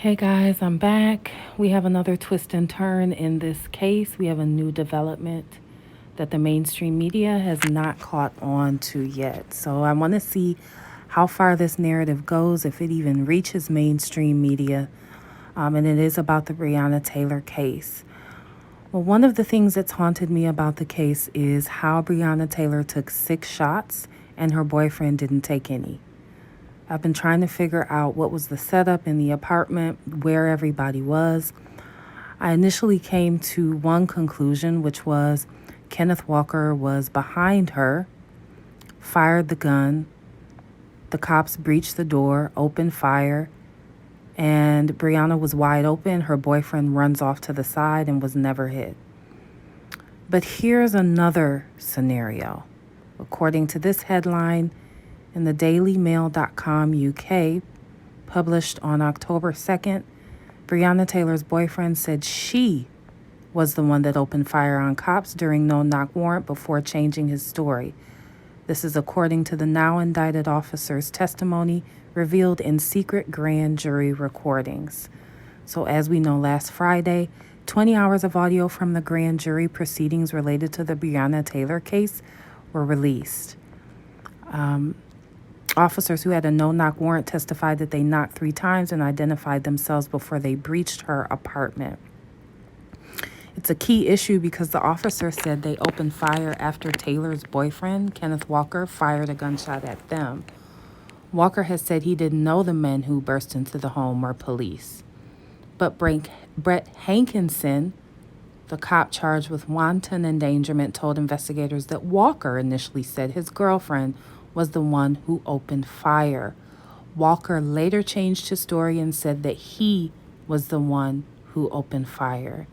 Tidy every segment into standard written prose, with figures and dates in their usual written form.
Hey guys, I'm back. We have another twist and turn in this case. We have a new development that the mainstream media has not caught on to yet. So I want to see how far this narrative goes, if it even reaches mainstream media. And it is about the Breonna Taylor case. Well, one of the things that's haunted me about the case is how Breonna Taylor took 6 shots and her boyfriend didn't take any. I've been trying to figure out what was the setup in the apartment, where everybody was. I initially came to one conclusion, which was Kenneth Walker was behind her, fired the gun. The cops breached the door, opened fire, and Breonna was wide open. Her boyfriend runs off to the side and was never hit. But here's another scenario. According to this headline in the dailymail.com UK, published on October 2nd, Breonna Taylor's boyfriend said she was the one that opened fire on cops during no-knock warrant before changing his story. This is according to the now indicted officer's testimony revealed in secret grand jury recordings. So as we know, last Friday, 20 hours of audio from the grand jury proceedings related to the Breonna Taylor case were released. Officers who had a no-knock warrant testified that they knocked 3 times and identified themselves before they breached her apartment. It's a key issue because the officer said they opened fire after Taylor's boyfriend, Kenneth Walker, fired a gunshot at them. Walker has said he didn't know the men who burst into the home were police. But Brett Hankinson, the cop charged with wanton endangerment, told investigators that Walker initially said his girlfriend was the one who opened fire. Walker later changed his story and said that he was the one who opened fire.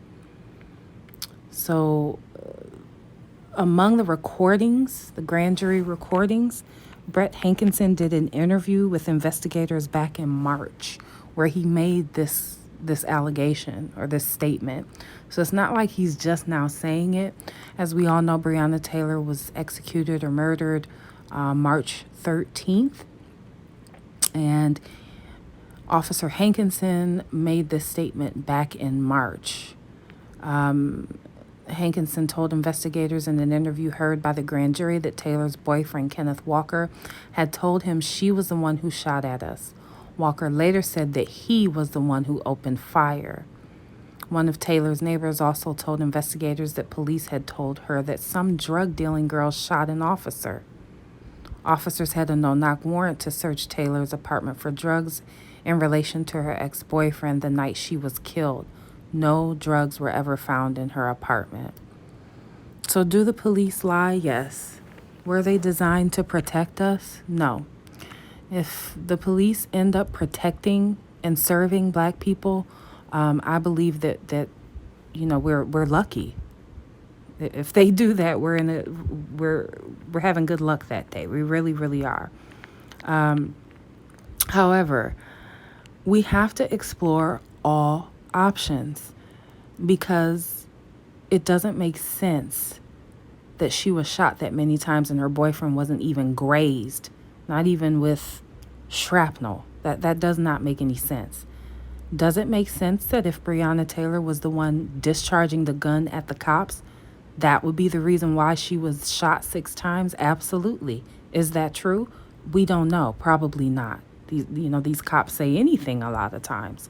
So, among the recordings, the grand jury recordings, Brett Hankinson did an interview with investigators back in March where he made this allegation or this statement. So it's not like he's just now saying it. As we all know, Breonna Taylor was executed or murdered March 13th. And Officer Hankinson made this statement back in March. Hankinson told investigators in an interview heard by the grand jury that Taylor's boyfriend, Kenneth Walker, had told him she was the one who shot at us. Walker later said that he was the one who opened fire. One of Taylor's neighbors also told investigators that police had told her that some drug-dealing girl shot an officer. Officers had a no-knock warrant to search Taylor's apartment for drugs in relation to her ex-boyfriend the night she was killed. No drugs were ever found in her apartment. So do the police lie? Yes. Were they designed to protect us? No. If the police end up protecting and serving Black people, I believe that we're lucky. If they do that, we're having good luck that day. We really, really are. However, we have to explore all options because it doesn't make sense that she was shot that many times and her boyfriend wasn't even grazed, not even with shrapnel. That does not make any sense. Does it make sense that if Breonna Taylor was the one discharging the gun at the cops, that would be the reason why she was shot 6 times? Absolutely. Is that true? We don't know. Probably not. These cops say anything a lot of times.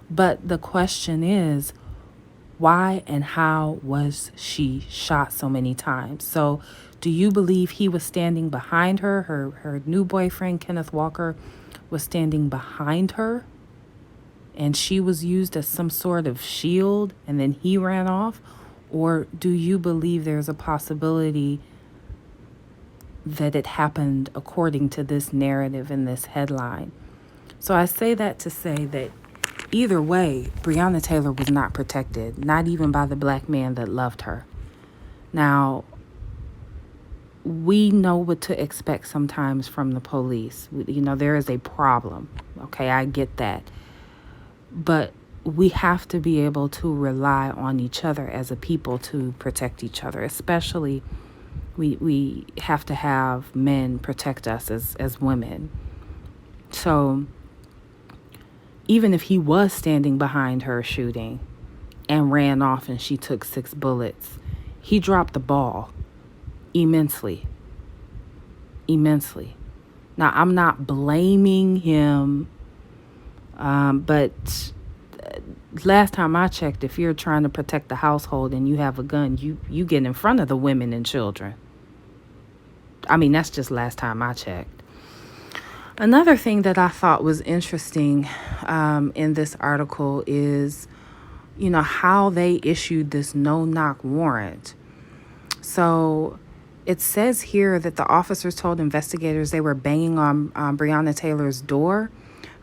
But the question is, why and how was she shot so many times? So do you believe he was standing behind her? Her new boyfriend, Kenneth Walker, was standing behind her and she was used as some sort of shield and then he ran off? Or do you believe there's a possibility that it happened according to this narrative in this headline? So I say that to say that either way, Breonna Taylor was not protected, not even by the Black man that loved her. Now, we know what to expect sometimes from the police. There is a problem. Okay, I get that. But we have to be able to rely on each other as a people to protect each other, especially we have to have men protect us as women. So even if he was standing behind her shooting and ran off and she took 6 bullets, he dropped the ball immensely. Immensely. Now, I'm not blaming him, but last time I checked, if you're trying to protect the household and you have a gun, you get in front of the women and children. I mean, that's just last time I checked. Another thing that I thought was interesting in this article is, how they issued this no-knock warrant. So it says here that the officers told investigators they were banging on Breonna Taylor's door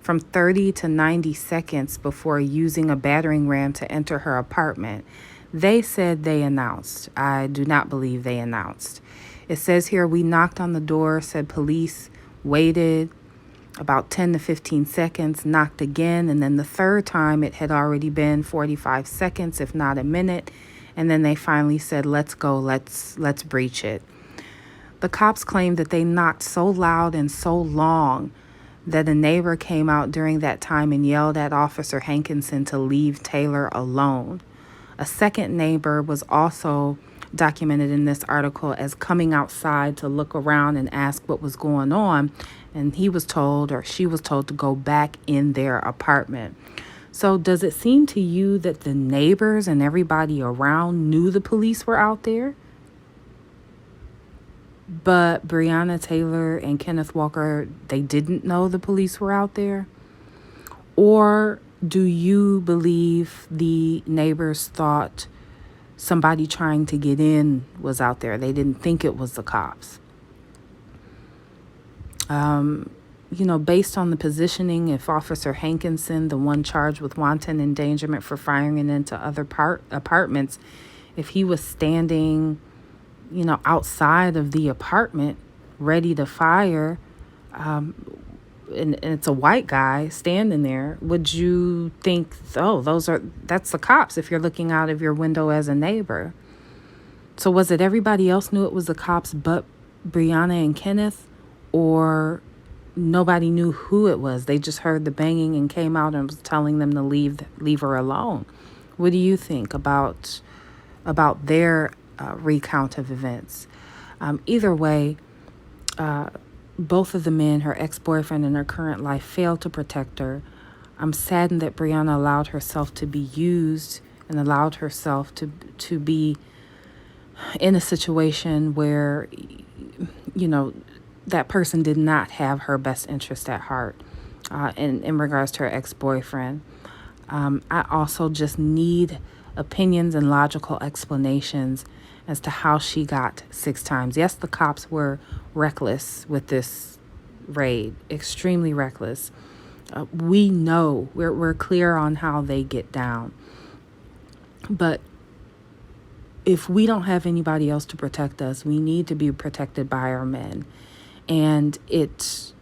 from 30 to 90 seconds before using a battering ram to enter her apartment. They said they announced. I do not believe they announced. It says here, we knocked on the door, said police, waited about 10 to 15 seconds, knocked again, and then the third time it had already been 45 seconds, if not a minute, and then they finally said, let's go, let's breach it. The cops claimed that they knocked so loud and so long that a neighbor came out during that time and yelled at Officer Hankinson to leave Taylor alone. A second neighbor was also documented in this article as coming outside to look around and ask what was going on, and he was told, or she was told, to go back in their apartment. So does it seem to you that the neighbors and everybody around knew the police were out there, but Breonna Taylor and Kenneth Walker, they didn't know the police were out there? Or do you believe the neighbors thought somebody trying to get in was out there? They didn't think it was the cops. Based on the positioning, if Officer Hankinson, the one charged with wanton endangerment for firing into other apartments, if he was standing, outside of the apartment ready to fire, and it's a white guy standing there, would you think, that's the cops if you're looking out of your window as a neighbor? So was it everybody else knew it was the cops but Breonna and Kenneth, or nobody knew who it was? They just heard the banging and came out and was telling them to leave her alone. What do you think about their recount of events? Either way, both of the men, her ex-boyfriend and her current life, failed to protect her. I'm saddened that Breonna allowed herself to be used and allowed herself to be in a situation where, that person did not have her best interest at heart in regards to her ex-boyfriend. I also just need opinions and logical explanations as to how she got 6 times. Yes, the cops were reckless with this raid, extremely reckless. We know, we're clear on how they get down. But if we don't have anybody else to protect us, we need to be protected by our men. And it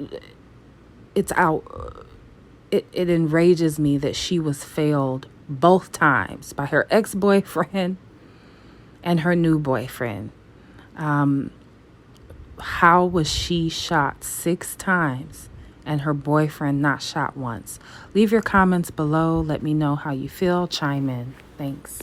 enrages me that she was failed both times by her ex-boyfriend and her new boyfriend. How was she shot 6 times and her boyfriend not shot once? Leave your comments below. Let me know how you feel. Chime in. Thanks.